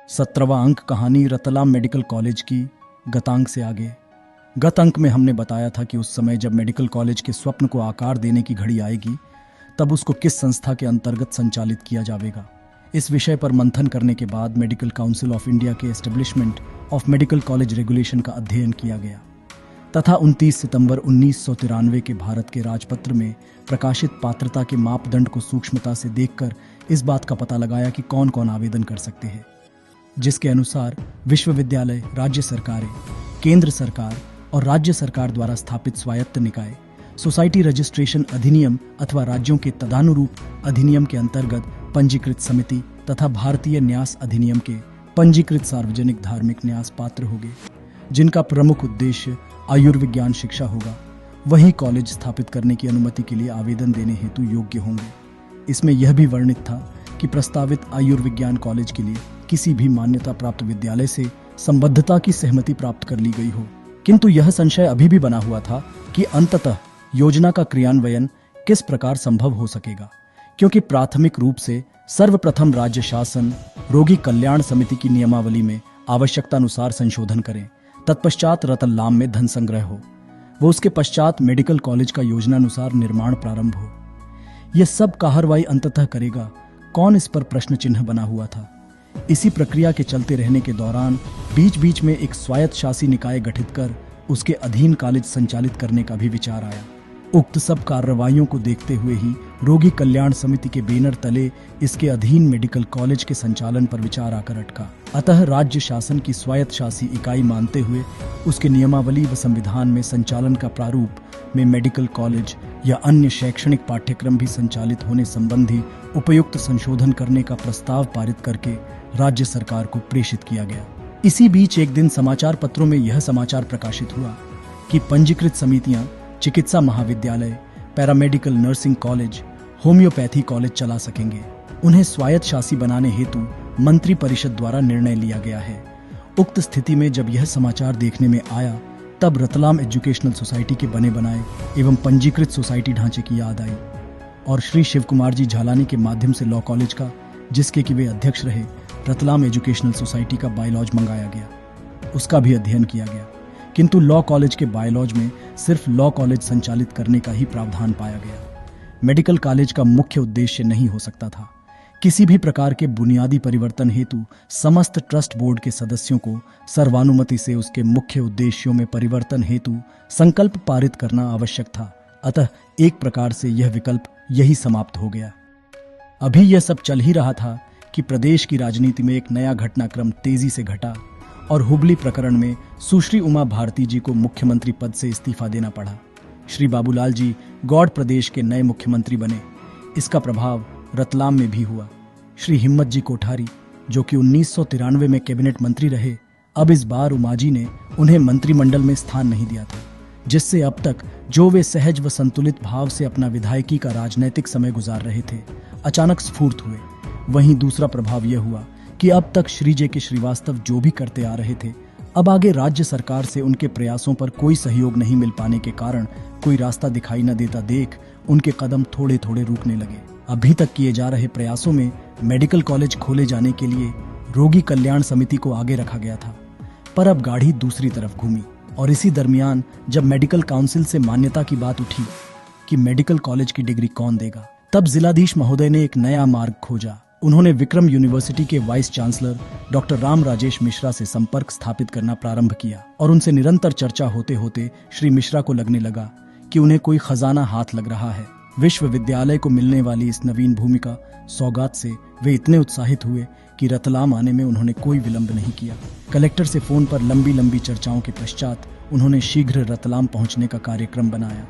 17वां अंक कहानी Ratlam medical college की गतांक से आगे। गत अंक में हमने बताया था कि उस समय जब मेडिकल कॉलेज के स्वप्न को आकार देने की घड़ी आएगी तब उसको किस संस्था के अंतर्गत संचालित किया जाएगा। इस विषय पर मंथन करने के बाद मेडिकल काउंसिल ऑफ इंडिया के establishment of medical college regulation का अध्ययन किया गया तथा 29 सितंबर 1993 के भारत के राजपत्र में प्रकाशित पात्रता के मापदंड को सूक्ष्मता से देखकर इस बात का पता लगाया कि कौन कौन आवेदन कर सकते हैं, जिसके अनुसार विश्वविद्यालय, राज्य सरकारें, केंद्र सरकार और राज्य सरकार द्वारा स्थापित स्वायत्त निकाय, सोसाइटी रजिस्ट्रेशन अधिनियम अथवा राज्यों के तदानुरूप अधिनियम के अंतर्गत पंजीकृत समिति तथा भारतीय न्यास अधिनियम के पंजीकृत सार्वजनिक धार्मिक न्यास पात्र होंगे, जिनका प्रमुख उद्देश्य आयुर्विज्ञान शिक्षा होगा, वही कॉलेज स्थापित करने की अनुमति के लिए आवेदन देने हेतु योग्य होंगे। इसमें यह भी वर्णित था कि प्रस्तावित आयुर्विज्ञान कॉलेज के लिए किसी भी मान्यता प्राप्त विद्यालय से संबद्धता की सहमति प्राप्त कर ली गई हो, किंतु यह संशय अभी भी बना हुआ था कि अंततः योजना का क्रियान्वयन किस प्रकार संभव हो सकेगा, क्योंकि प्राथमिक रूप से सर्वप्रथम राज्य शासन रोगी कल्याण समिति की नियमावली में आवश्यकतानुसार संशोधन करें, तत्पश्चात रतलाम में धन संग्रह हो, वो उसके पश्चात मेडिकल कॉलेज का योजनानुसार निर्माण प्रारंभ हो। यह सब कार्रवाई अंततः करेगा कौन, इस पर प्रश्न चिन्ह बना हुआ था। इसी प्रक्रिया के चलते रहने के दौरान बीच बीच में एक स्वायत्त शासी निकाय गठित कर उसके अधीन कॉलेज संचालित करने का भी विचार आया। उक्त सब कार्रवाइयों को देखते हुए ही रोगी कल्याण समिति के बैनर तले इसके अधीन मेडिकल कॉलेज के संचालन पर विचार आकर अटका। अतः राज्य शासन की स्वायत्त शासी इकाई मानते हुए उसके नियमावली व संविधान में संचालन का प्रारूप में मेडिकल कॉलेज या अन्य शैक्षणिक पाठ्यक्रम भी संचालित होने संबंधी उपयुक्त संशोधन करने का प्रस्ताव पारित करके राज्य सरकार को प्रेषित किया गया। इसी बीच एक दिन समाचार पत्रों में यह समाचार प्रकाशित हुआ कि पंजीकृत समितियां चिकित्सा महाविद्यालय, paramedical nursing college, homeopathy college चला सकेंगे। उन्हें स्वायत्त शासी बनाने हेतु मंत्री परिषद द्वारा निर्णय लिया गया है। उक्त स्थिति में जब यह समाचार देखने में आया तब रतलाम एजुकेशनल सोसाइटी के बने बनाए एवं पंजीकृत सोसाइटी ढांचे की याद आई और श्री शिव कुमार जी झालानी के माध्यम से लॉ कॉलेज का, जिसके कि वे अध्यक्ष रहे, रतलाम एजुकेशनल सोसाइटी का बायलॉज मंगाया गया। उसका भी अध्ययन किया गया, किंतु लॉ कॉलेज के बायलॉज में सिर्फ लॉ कॉलेज संचालित करने का ही प्रावधान पाया गया। मेडिकल कॉलेज का मुख्य उद्देश्य नहीं हो सकता था। किसी भी प्रकार के बुनियादी परिवर्तन हेतु समस्त ट्रस्ट बोर्ड के सदस्यों को सर्वानुमति से उसके मुख्य उद्देश्यों में परिवर्तन हेतु संकल्प पारित करना आवश्यक था। अतः एक प्रकार से यह विकल्प यही समाप्त हो गया। अभी यह सब चल ही रहा था कि प्रदेश की राजनीति में एक नया घटनाक्रम तेजी से घटा और हुबली प्रकरण में सुश्री उमा भारती जी को मुख्यमंत्री पद से इस्तीफा देना पड़ा। श्री बाबूलाल जी गौड़ प्रदेश के नए मुख्यमंत्री बने। इसका प्रभाव रतलाम में भी हुआ। श्री हिम्मत जी कोठारी, जो कि 1993 में कैबिनेट मंत्री रहे, अब इस बार उमा जी ने उन्हें मंत्रिमंडल में स्थान नहीं दिया था, जिससे अब तक जो वे सहज व संतुलित भाव से अपना विधायकी का राजनैतिक समय गुजार रहे थे, अचानक स्फूर्त हुए। वहीं दूसरा प्रभाव यह हुआ कि अब तक श्री जे के श्रीवास्तव जो भी करते आ रहे थे, अब आगे राज्य सरकार से उनके प्रयासों पर कोई सहयोग नहीं मिल पाने के कारण कोई रास्ता दिखाई न देता देख उनके कदम थोड़े थोड़े रुकने लगे। अभी तक किए जा रहे प्रयासों में मेडिकल कॉलेज खोले जाने के लिए रोगी कल्याण समिति को आगे रखा गया था, पर अब गाड़ी दूसरी तरफ घूमी और इसी दरमियान जब मेडिकल काउंसिल से मान्यता की बात उठी कि मेडिकल कॉलेज की डिग्री कौन देगा, तब जिलाधीश महोदय ने एक नया मार्ग खोजा। उन्होंने विक्रम यूनिवर्सिटी के vice chancellor doctor Ram Rajesh Mishra से संपर्क स्थापित करना प्रारंभ किया और उनसे निरंतर चर्चा होते होते श्री मिश्रा को लगने लगा कि उन्हें कोई खजाना हाथ लग रहा है। विश्वविद्यालय को मिलने वाली इस नवीन भूमिका सौगात से वे इतने उत्साहित हुए कि रतलाम आने में उन्होंने कोई विलंब नहीं किया। कलेक्टर से फोन पर लंबी लंबी चर्चाओं के पश्चात उन्होंने शीघ्र रतलाम पहुंचने का कार्यक्रम बनाया।